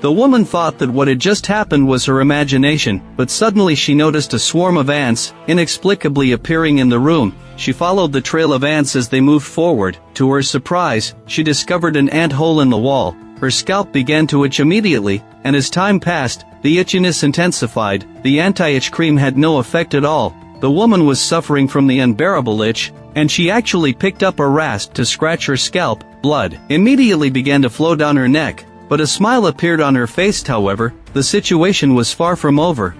The woman thought that what had just happened was her imagination, but suddenly she noticed a swarm of ants, inexplicably appearing in the room. She followed the trail of ants as they moved forward. To her surprise, she discovered an ant hole in the wall. Her scalp began to itch immediately, and as time passed, the itchiness intensified. The anti-itch cream had no effect at all. The woman was suffering from the unbearable itch, and she actually picked up a rasp to scratch her scalp. Blood immediately began to flow down her neck, but a smile appeared on her face. However, the situation was far from over.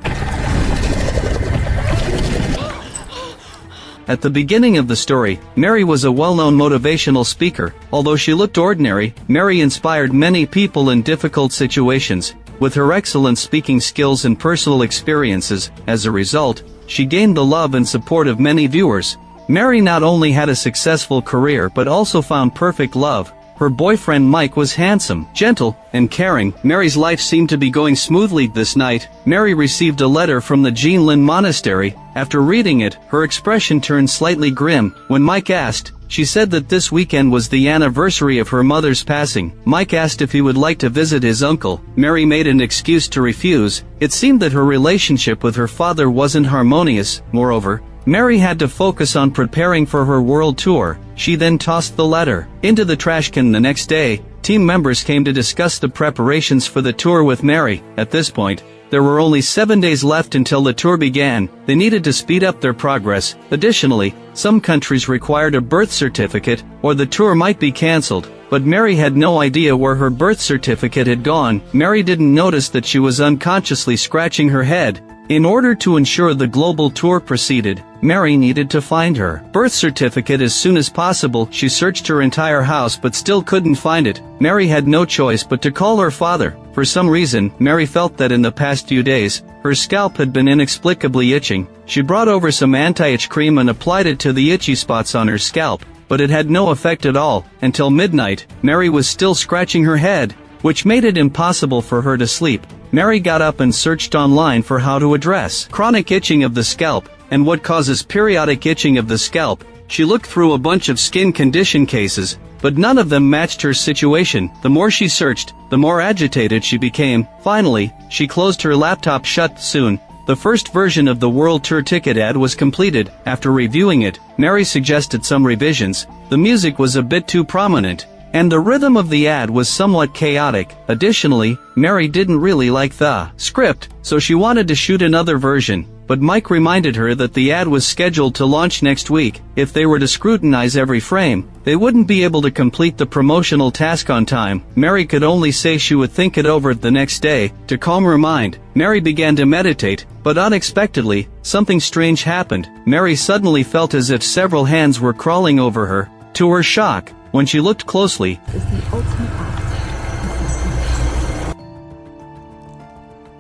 At the beginning of the story, Mary was a well-known motivational speaker. Although she looked ordinary, Mary inspired many people in difficult situations. With her excellent speaking skills and personal experiences, as a result, she gained the love and support of many viewers. Mary not only had a successful career but also found perfect love. Her boyfriend Mike was handsome, gentle, and caring. Mary's life seemed to be going smoothly. This night, Mary received a letter from the Gan Lin Monastery. After reading it, her expression turned slightly grim. When Mike asked, she said that this weekend was the anniversary of her mother's passing. Mike asked if he would like to visit his uncle. Mary made an excuse to refuse. It seemed that her relationship with her father wasn't harmonious. Moreover, Mary had to focus on preparing for her world tour. She then tossed the letter into the trash can. The next day, team members came to discuss the preparations for the tour with Mary. At this point, there were only 7 days left until the tour began. They needed to speed up their progress. Additionally, some countries required a birth certificate, or the tour might be cancelled. But Mary had no idea where her birth certificate had gone. Mary didn't notice that she was unconsciously scratching her head. In order to ensure the global tour proceeded, Mary needed to find her birth certificate as soon as possible. She searched her entire house but still couldn't find it. Mary had no choice but to call her father. For some reason, Mary felt that in the past few days, her scalp had been inexplicably itching. She brought over some anti-itch cream and applied it to the itchy spots on her scalp, but it had no effect at all. Until midnight, Mary was still scratching her head, which made it impossible for her to sleep. Mary got up and searched online for how to address chronic itching of the scalp, and what causes periodic itching of the scalp. She looked through a bunch of skin condition cases, but none of them matched her situation. The more she searched, the more agitated she became. Finally, she closed her laptop shut. Soon, the first version of the World Tour ticket ad was completed. After reviewing it, Mary suggested some revisions. The music was a bit too prominent, and the rhythm of the ad was somewhat chaotic. Additionally, Mary didn't really like the script, so she wanted to shoot another version. But Mike reminded her that the ad was scheduled to launch next week. If they were to scrutinize every frame, they wouldn't be able to complete the promotional task on time. Mary could only say she would think it over the next day. To calm her mind, Mary began to meditate, but unexpectedly, something strange happened. Mary suddenly felt as if several hands were crawling over her. To her shock, when she looked closely,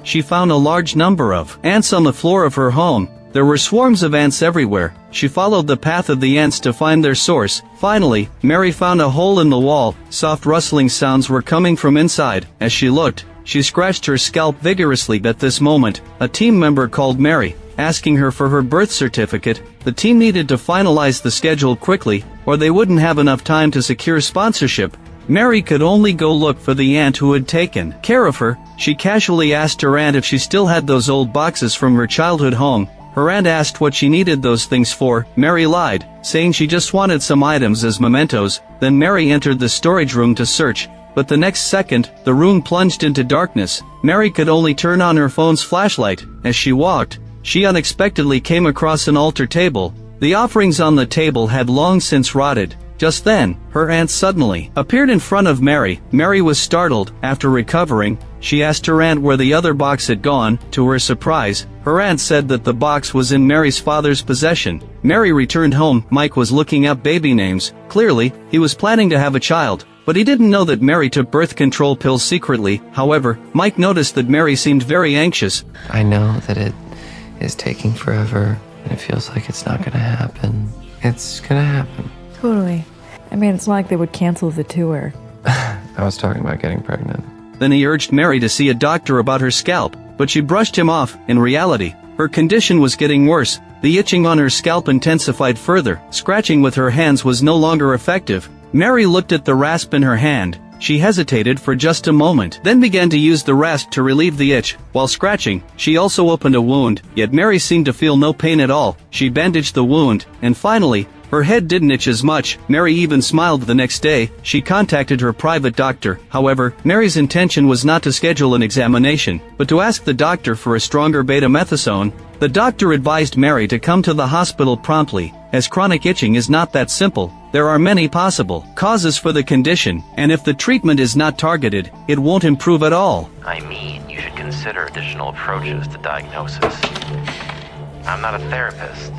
she found a large number of ants on the floor of her home. There were swarms of ants everywhere. She followed the path of the ants to find their source. Finally, Mary found a hole in the wall. Soft rustling sounds were coming from inside. As she looked, she scratched her scalp vigorously. At this moment, a team member called Mary, asking her for her birth certificate. The team needed to finalize the schedule quickly, or they wouldn't have enough time to secure sponsorship. Mary could only go look for the aunt who had taken care of her. She casually asked her aunt if she still had those old boxes from her childhood home. Her aunt asked what she needed those things for. Mary lied, saying she just wanted some items as mementos. Then Mary entered the storage room to search, but the next second, the room plunged into darkness. Mary could only turn on her phone's flashlight. As she walked, she unexpectedly came across an altar table. The offerings on the table had long since rotted. Just then, her aunt suddenly appeared in front of Mary. Mary was startled. After recovering, she asked her aunt where the other box had gone. To her surprise, her aunt said that the box was in Mary's father's possession. Mary returned home. Mike was looking up baby names. Clearly, he was planning to have a child, but he didn't know that Mary took birth control pills secretly. However, Mike noticed that Mary seemed very anxious. I know that it is taking forever, and it feels like it's not gonna happen. It's gonna happen. Totally. I mean, it's not like they would cancel the tour. I was talking about getting pregnant. Then he urged Mary to see a doctor about her scalp, but she brushed him off. In reality, her condition was getting worse. The itching on her scalp intensified further. Scratching with her hands was no longer effective. Mary looked at the rasp in her hand. She hesitated for just a moment, then began to use the rasp to relieve the itch. While scratching, she also opened a wound, yet Mary seemed to feel no pain at all. She bandaged the wound, and finally, her head didn't itch as much. Mary even smiled. The next day, she contacted her private doctor. However, Mary's intention was not to schedule an examination, but to ask the doctor for a stronger betamethasone. The doctor advised Mary to come to the hospital promptly, as chronic itching is not that simple. There are many possible causes for the condition, and if the treatment is not targeted, it won't improve at all. I mean, you should consider additional approaches to diagnosis. I'm not a therapist,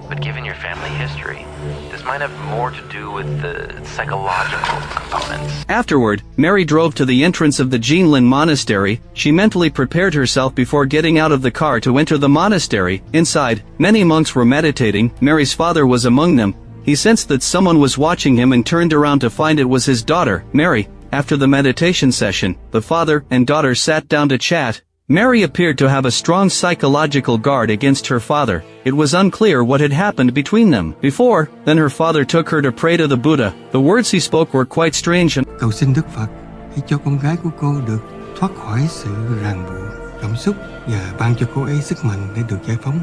but given your family history, this might have more to do with the psychological components. Afterward, Mary drove to the entrance of the Gan Lin Monastery. She mentally prepared herself before getting out of the car to enter the monastery. Inside, many monks were meditating. Mary's father was among them. He sensed that someone was watching him and turned around to find it was his daughter, Mary. After the meditation session, the father and daughter sat down to chat. Mary appeared to have a strong psychological guard against her father. It was unclear what had happened between them before. Then her father took her to pray to the Buddha. The words he spoke were quite strange and Cầu xin Đức Phật hãy cho con gái của cô được thoát khỏi sự ràng buộc, cảm xúc và ban cho cô ấy sức mạnh để được giải phóng.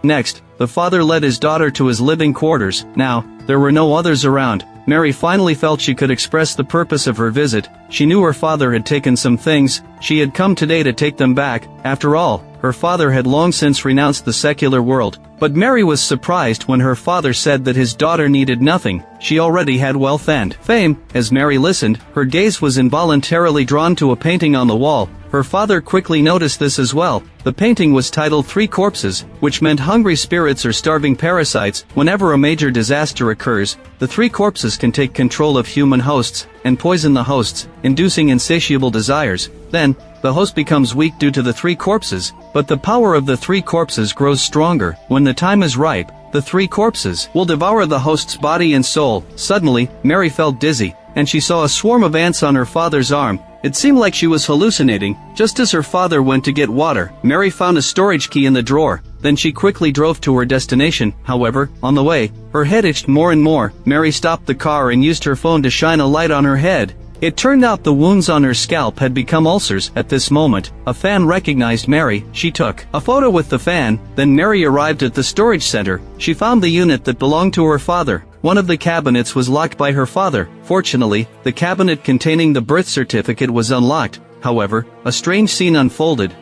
Next, the father led his daughter to his living quarters. Now, there were no others around. Mary finally felt she could express the purpose of her visit. She knew her father had taken some things. She had come today to take them back. After all, her father had long since renounced the secular world. But Mary was surprised when her father said that his daughter needed nothing. She already had wealth and fame. As Mary listened, her gaze was involuntarily drawn to a painting on the wall. Her father quickly noticed this as well. The painting was titled Three Corpses, which meant hungry spirits or starving parasites. Whenever a major disaster occurs, the three corpses can take control of human hosts and poison the hosts, inducing insatiable desires. Then, the host becomes weak due to the three corpses, but the power of the three corpses grows stronger. When the time is ripe, the three corpses will devour the host's body and soul. Suddenly, Mary felt dizzy, and she saw a swarm of ants on her father's arm. It seemed like she was hallucinating. Just as her father went to get water, Mary found a storage key in the drawer. Then she quickly drove to her destination. However, on the way, her head itched more and more. Mary stopped the car and used her phone to shine a light on her head. It turned out the wounds on her scalp had become ulcers. At this moment, a fan recognized Mary. She took a photo with the fan. Then Mary arrived at the storage center. She found the unit that belonged to her father. One of the cabinets was locked by her father. Fortunately, the cabinet containing the birth certificate was unlocked. However, a strange scene unfolded.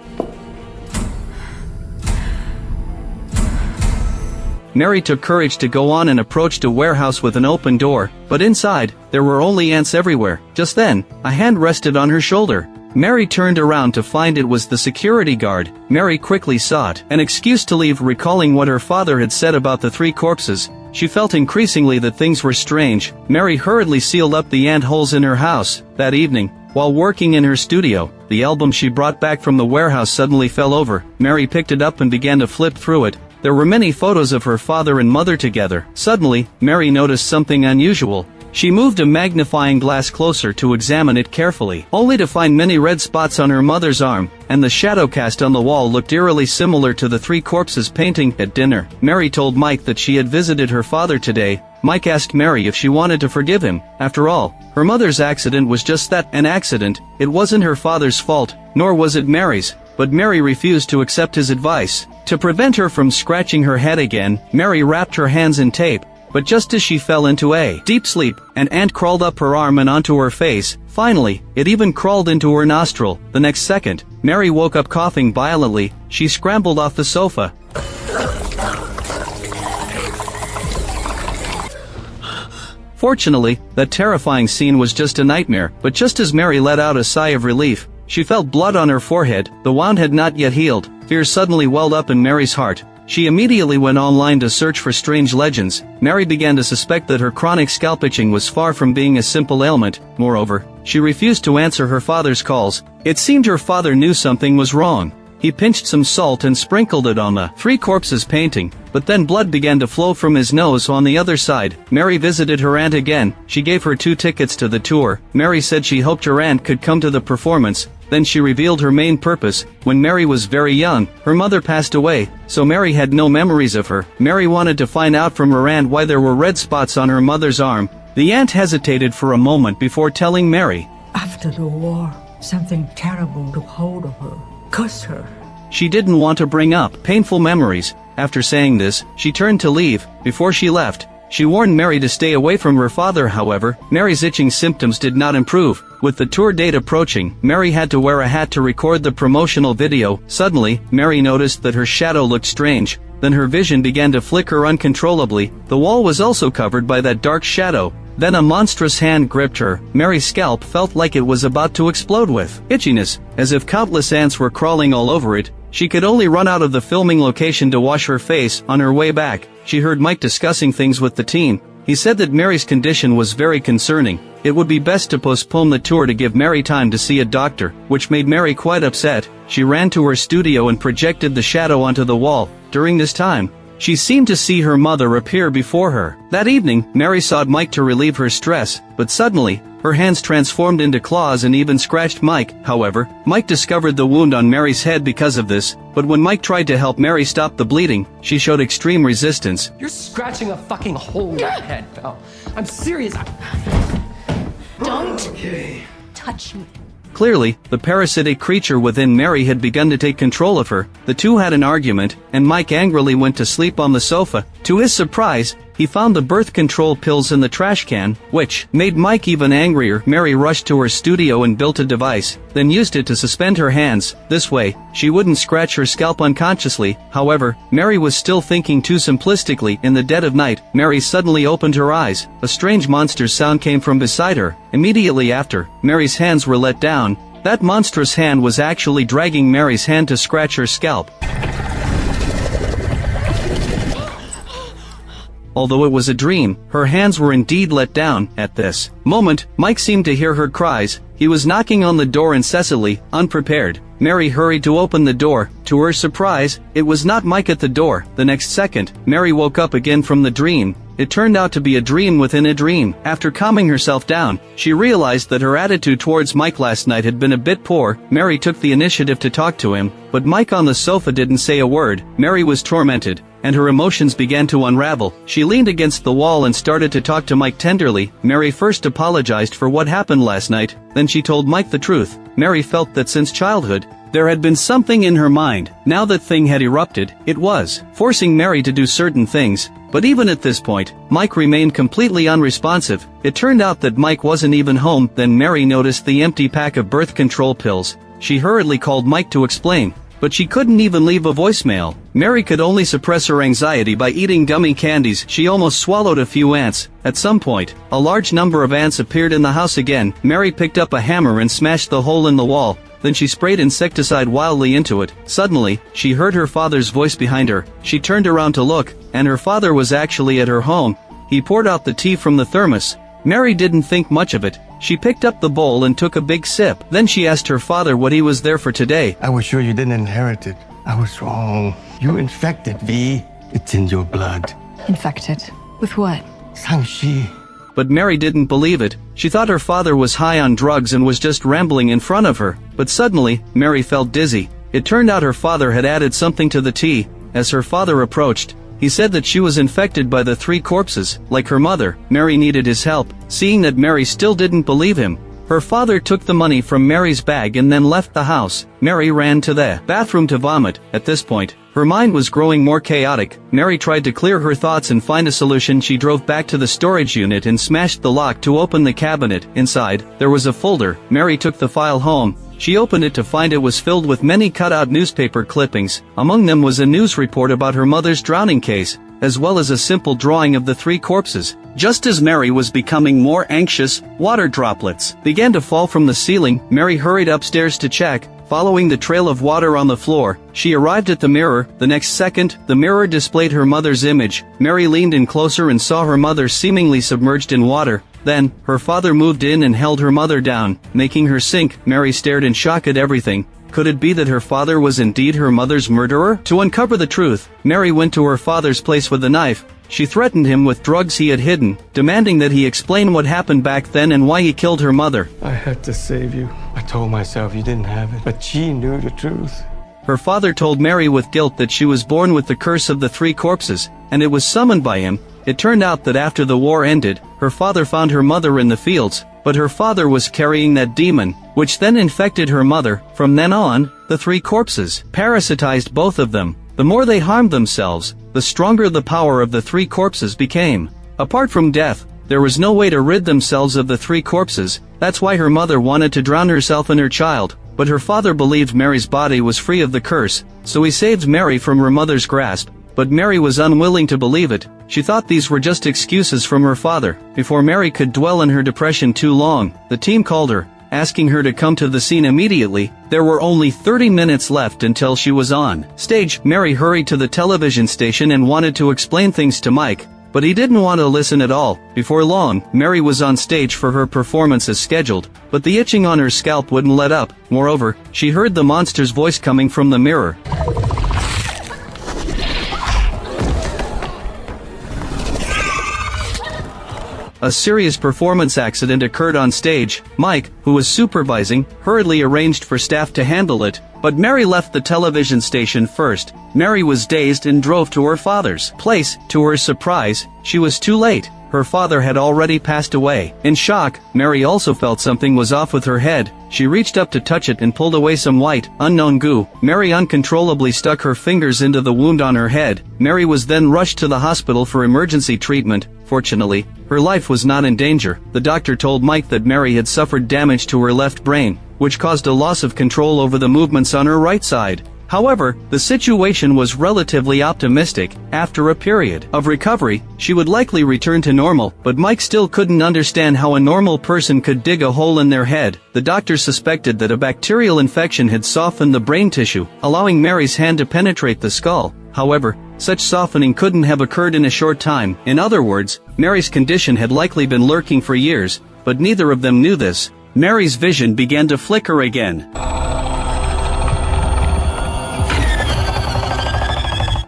Mary took courage to go on and approached a warehouse with an open door, but inside, there were only ants everywhere. Just then, a hand rested on her shoulder. Mary turned around to find it was the security guard. Mary quickly sought an excuse to leave, recalling what her father had said about the three corpses. She felt increasingly that things were strange. Mary hurriedly sealed up the ant holes in her house. That evening, while working in her studio, the album she brought back from the warehouse suddenly fell over. Mary picked it up and began to flip through it. There were many photos of her father and mother together. Suddenly, Mary noticed something unusual. She moved a magnifying glass closer to examine it carefully, only to find many red spots on her mother's arm, and the shadow cast on the wall looked eerily similar to the three corpses painting. At dinner, Mary told Mike that she had visited her father today. Mike asked Mary if she wanted to forgive him. After all, her mother's accident was just that, an accident. It wasn't her father's fault, nor was it Mary's. But Mary refused to accept his advice. To prevent her from scratching her head again, Mary wrapped her hands in tape. But just as she fell into a deep sleep, an ant crawled up her arm and onto her face. Finally, it even crawled into her nostril. The next second, Mary woke up coughing violently. She scrambled off the sofa. Fortunately, that terrifying scene was just a nightmare. But just as Mary let out a sigh of relief, she felt blood on her forehead. The wound had not yet healed. Fear suddenly welled up in Mary's heart. She immediately went online to search for strange legends. Mary began to suspect that her chronic scalp itching was far from being a simple ailment. Moreover, she refused to answer her father's calls. It seemed her father knew something was wrong. He pinched some salt and sprinkled it on the three corpses painting, but then blood began to flow from his nose. On the other side, Mary visited her aunt again. She gave her 2 tickets to the tour. Mary said she hoped her aunt could come to the performance. Then she revealed her main purpose. When Mary was very young, her mother passed away, so Mary had no memories of her. Mary wanted to find out from her aunt why there were red spots on her mother's arm. The aunt hesitated for a moment before telling Mary. After the war, something terrible took hold of her, cursed her. She didn't want to bring up painful memories. After saying this, she turned to leave. Before she left, she warned Mary to stay away from her father. However, Mary's itching symptoms did not improve. With the tour date approaching, Mary had to wear a hat to record the promotional video. Suddenly, Mary noticed that her shadow looked strange. Then her vision began to flicker uncontrollably. The wall was also covered by that dark shadow. Then a monstrous hand gripped her. Mary's scalp felt like it was about to explode with itchiness, as if countless ants were crawling all over it. She could only run out of the filming location to wash her face. On her way back, she heard Mike discussing things with the team. He said that Mary's condition was very concerning. It would be best to postpone the tour to give Mary time to see a doctor, which made Mary quite upset. She ran to her studio and projected the shadow onto the wall. During this time, she seemed to see her mother appear before her. That evening, Mary sought Mike to relieve her stress, but suddenly, her hands transformed into claws and even scratched Mike. However, Mike discovered the wound on Mary's head because of this, but when Mike tried to help Mary stop the bleeding, she showed extreme resistance. You're scratching a fucking hole in my head, pal. I'm serious. Don't touch me. Clearly, the parasitic creature within Mary had begun to take control of her. The two had an argument, and Mike angrily went to sleep on the sofa. To his surprise, he found the birth control pills in the trash can, which made Mike even angrier. Mary rushed to her studio and built a device, then used it to suspend her hands. This way, she wouldn't scratch her scalp unconsciously. However, Mary was still thinking too simplistically. In the dead of night, Mary suddenly opened her eyes. A strange monster's sound came from beside her. Immediately after, Mary's hands were let down. That monstrous hand was actually dragging Mary's hand to scratch her scalp. Although it was a dream, her hands were indeed let down. At this moment, Mike seemed to hear her cries. He was knocking on the door incessantly, unprepared. Mary hurried to open the door. To her surprise, it was not Mike at the door. The next second, Mary woke up again from the dream. It turned out to be a dream within a dream. After calming herself down, she realized that her attitude towards Mike last night had been a bit poor. Mary took the initiative to talk to him, but Mike on the sofa didn't say a word. Mary was tormented, and her emotions began to unravel. She leaned against the wall and started to talk to Mike tenderly. Mary first apologized for what happened last night, then she told Mike the truth. Mary felt that since childhood, there had been something in her mind. Now that thing had erupted, it was forcing Mary to do certain things. But even at this point, Mike remained completely unresponsive. It turned out that Mike wasn't even home. Then Mary noticed the empty pack of birth control pills. She hurriedly called Mike to explain, but she couldn't even leave a voicemail. Mary could only suppress her anxiety by eating gummy candies. She almost swallowed a few ants. At some point, a large number of ants appeared in the house again. Mary picked up a hammer and smashed the hole in the wall. Then she sprayed insecticide wildly into it. Suddenly, she heard her father's voice behind her. She turned around to look, and her father was actually at her home. He poured out the tea from the thermos. Mary didn't think much of it. She picked up the bowl and took a big sip. Then she asked her father what he was there for today. I was sure you didn't inherit it. I was wrong. You infected, V. It's in your blood. Infected. With what? Sang-Shi. But Mary didn't believe it. She thought her father was high on drugs and was just rambling in front of her. But suddenly, Mary felt dizzy. It turned out her father had added something to the tea. As her father approached, he said that she was infected by the 3 corpses. Like her mother, Mary needed his help. Seeing that Mary still didn't believe him, her father took the money from Mary's bag and then left the house. Mary ran to the bathroom to vomit. At this point, her mind was growing more chaotic. Mary tried to clear her thoughts and find a solution. She drove back to the storage unit and smashed the lock to open the cabinet. Inside, there was a folder. Mary took the file home. She opened it to find it was filled with many cut-out newspaper clippings. Among them was a news report about her mother's drowning case, as well as a simple drawing of the 3 corpses. Just as Mary was becoming more anxious, water droplets began to fall from the ceiling. Mary hurried upstairs to check. Following the trail of water on the floor, she arrived at the mirror. The next second, the mirror displayed her mother's image. Mary leaned in closer and saw her mother seemingly submerged in water. Then, her father moved in and held her mother down, making her sink. Mary stared in shock at everything. Could it be that her father was indeed her mother's murderer? To uncover the truth, Mary went to her father's place with a knife. She threatened him with drugs he had hidden, demanding that he explain what happened back then and why he killed her mother. I had to save you. I told myself you didn't have it, but she knew the truth. Her father told Mary with guilt that she was born with the curse of the 3 corpses, and it was summoned by him. It turned out that after the war ended, her father found her mother in the fields. but her father was carrying that demon, which then infected her mother. From then on, the three corpses parasitized both of them. The more they harmed themselves, the stronger the power of the three corpses became. Apart from death, there was no way to rid themselves of the three corpses. That's why her mother wanted to drown herself and her child, but her father believed Mary's body was free of the curse, so he saved Mary from her mother's grasp. But Mary was unwilling to believe it. She thought these were just excuses from her father. Before Mary could dwell in her depression too long, the team called her, asking her to come to the scene immediately. There were only 30 minutes left until she was on stage. Mary hurried to the television station and wanted to explain things to Mike, but he didn't want to listen at all. Before long, Mary was on stage for her performance as scheduled, but the itching on her scalp wouldn't let up. Moreover, she heard the monster's voice coming from the mirror. A serious performance accident occurred on stage. Mike, who was supervising, hurriedly arranged for staff to handle it, but Mary left the television station first. Mary was dazed and drove to her father's place. To her surprise, she was too late. Her father had already passed away. In shock, Mary also felt something was off with her head. She reached up to touch it and pulled away some white, unknown goo. Mary uncontrollably stuck her fingers into the wound on her head. Mary was then rushed to the hospital for emergency treatment. Fortunately, her life was not in danger. The doctor told Mike that Mary had suffered damage to her left brain, which caused a loss of control over the movements on her right side. However, the situation was relatively optimistic. After a period of recovery, she would likely return to normal, but Mike still couldn't understand how a normal person could dig a hole in their head. The doctor suspected that a bacterial infection had softened the brain tissue, allowing Mary's hand to penetrate the skull. However, such softening couldn't have occurred in a short time. In other words, Mary's condition had likely been lurking for years, but neither of them knew this. Mary's vision began to flicker again.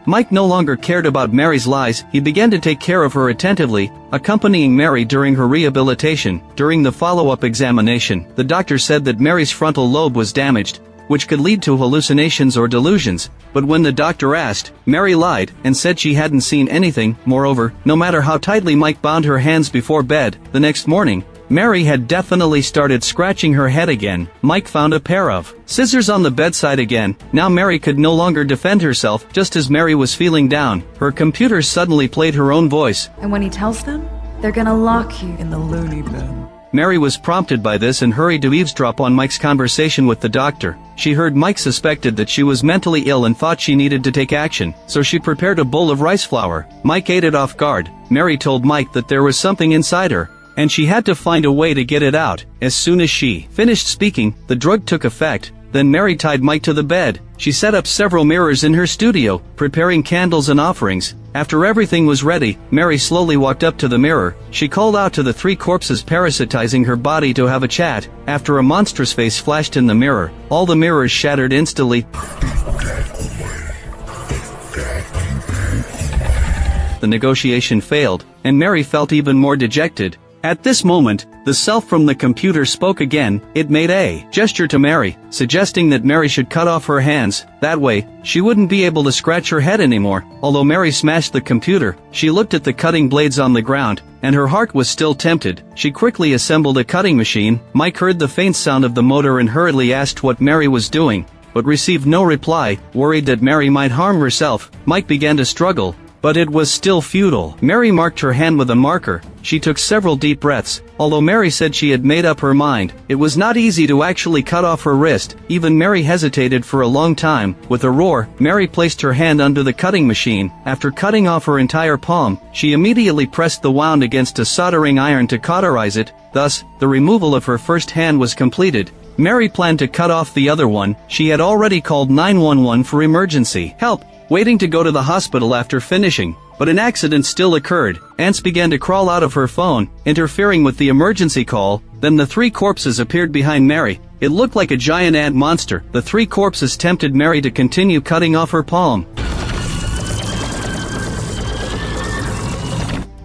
Mike no longer cared about Mary's lies. He began to take care of her attentively, accompanying Mary during her rehabilitation. During the follow-up examination, the doctor said that Mary's frontal lobe was damaged, which could lead to hallucinations or delusions. But when the doctor asked, Mary lied and said she hadn't seen anything. Moreover, no matter how tightly Mike bound her hands before bed, the next morning, Mary had definitely started scratching her head again. Mike found a pair of scissors on the bedside again. Now Mary could no longer defend herself. Just as Mary was feeling down, her computer suddenly played her own voice. And when he tells them, they're gonna lock you In the loony bin. Mary was prompted by this and hurried to eavesdrop on Mike's conversation with the doctor. She heard Mike suspected that she was mentally ill and thought she needed to take action, so she prepared a bowl of rice flour. Mike ate it off guard. Mary told Mike that there was something inside her, and she had to find a way to get it out. As soon as she finished speaking, the drug took effect. Then Mary tied Mike to the bed. She set up several mirrors in her studio, preparing candles and offerings. After everything was ready, Mary slowly walked up to the mirror. She called out to the three corpses parasitizing her body to have a chat. After a monstrous face flashed in the mirror, all the mirrors shattered instantly. The negotiation failed, and Mary felt even more dejected. At this moment, the self from the computer spoke again. It made a gesture to Mary, suggesting that Mary should cut off her hands. That way, she wouldn't be able to scratch her head anymore. Although Mary smashed the computer, she looked at the cutting blades on the ground, and her heart was still tempted. She quickly assembled a cutting machine. Mike heard the faint sound of the motor and hurriedly asked what Mary was doing, but received no reply. Worried that Mary might harm herself, Mike began to struggle, but it was still futile. Mary marked her hand with a marker. She took several deep breaths. Although Mary said she had made up her mind, it was not easy to actually cut off her wrist. Even Mary hesitated for a long time. With a roar, Mary placed her hand under the cutting machine. After cutting off her entire palm, she immediately pressed the wound against a soldering iron to cauterize it. Thus, the removal of her first hand was completed. Mary planned to cut off the other one. She had already called 911 for emergency help, waiting to go to the hospital after finishing. But an accident still occurred. Ants began to crawl out of her phone, interfering with the emergency call. Then the three corpses appeared behind Mary. It looked like a giant ant monster. The three corpses tempted Mary to continue cutting off her palm.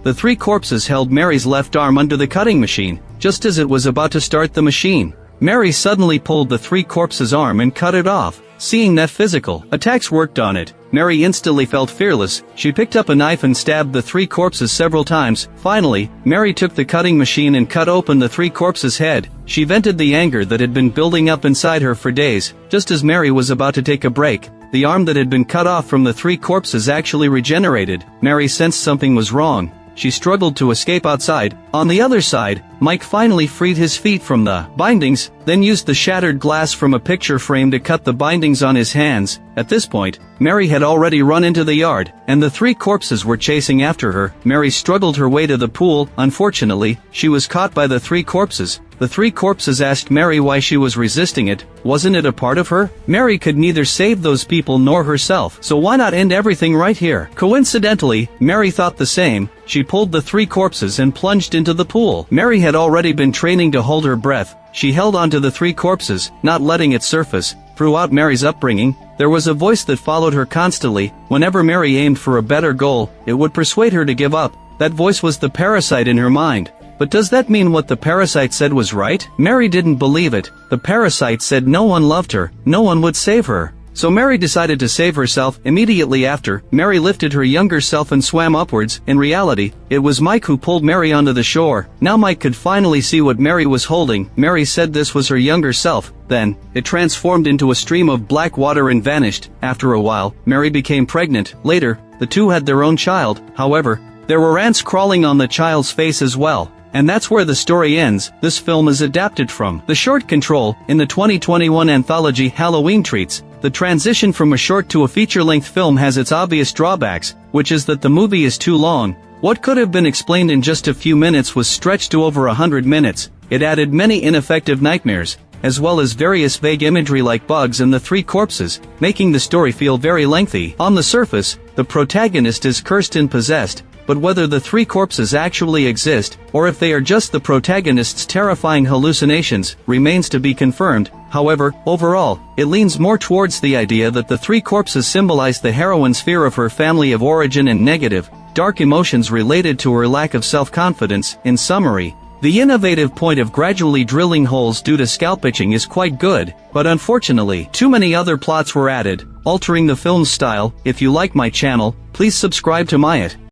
The three corpses held Mary's left arm under the cutting machine. Just as it was about to start the machine, Mary suddenly pulled the three corpses' arm and cut it off. Seeing that physical attacks worked on it, Mary instantly felt fearless. She picked up a knife and stabbed the 3 corpses several times. Finally, Mary took the cutting machine and cut open the 3 corpses' head. She vented the anger that had been building up inside her for days. Just as Mary was about to take a break, the arm that had been cut off from the 3 corpses actually regenerated. Mary sensed something was wrong. She struggled to escape outside. On the other side, Mike finally freed his feet from the bindings, then used the shattered glass from a picture frame to cut the bindings on his hands. At this point, Mary had already run into the yard, and the 3 corpses were chasing after her. Mary struggled her way to the pool. Unfortunately, she was caught by the 3 corpses. The 3 corpses asked Mary why she was resisting it. Wasn't it a part of her? Mary could neither save those people nor herself, so why not end everything right here? Coincidentally, Mary thought the same. She pulled the 3 corpses and plunged into the pool. Mary had already been training to hold her breath. She held onto the 3 corpses, not letting it surface. Throughout Mary's upbringing, there was a voice that followed her constantly. Whenever Mary aimed for a better goal, it would persuade her to give up. That voice was the parasite in her mind. But does that mean what the parasite said was right? Mary didn't believe it. The parasite said no one loved her, no one would save her. So Mary decided to save herself. Immediately after, Mary lifted her younger self and swam upwards. In reality, it was Mike who pulled Mary onto the shore. Now Mike could finally see what Mary was holding. Mary said this was her younger self. Then, it transformed into a stream of black water and vanished. After a while, Mary became pregnant. Later, the two had their own child. However, there were ants crawling on the child's face as well. And that's where the story ends. This film is adapted from the short Control in the 2021 anthology Halloween Treats. The transition from a short to a feature-length film has its obvious drawbacks, which is that the movie is too long. What could have been explained in just a few minutes was stretched to over 100 minutes. It added many ineffective nightmares, as well as various vague imagery like bugs and the 3 corpses, making the story feel very lengthy. On the surface, the protagonist is cursed and possessed, but whether the 3 corpses actually exist, or if they are just the protagonist's terrifying hallucinations, remains to be confirmed. However, overall, it leans more towards the idea that the 3 corpses symbolize the heroine's fear of her family of origin and negative, dark emotions related to her lack of self-confidence. In summary, the innovative point of gradually drilling holes due to scalp itching is quite good, but unfortunately, too many other plots were added, altering the film's style. If you like my channel, please subscribe to my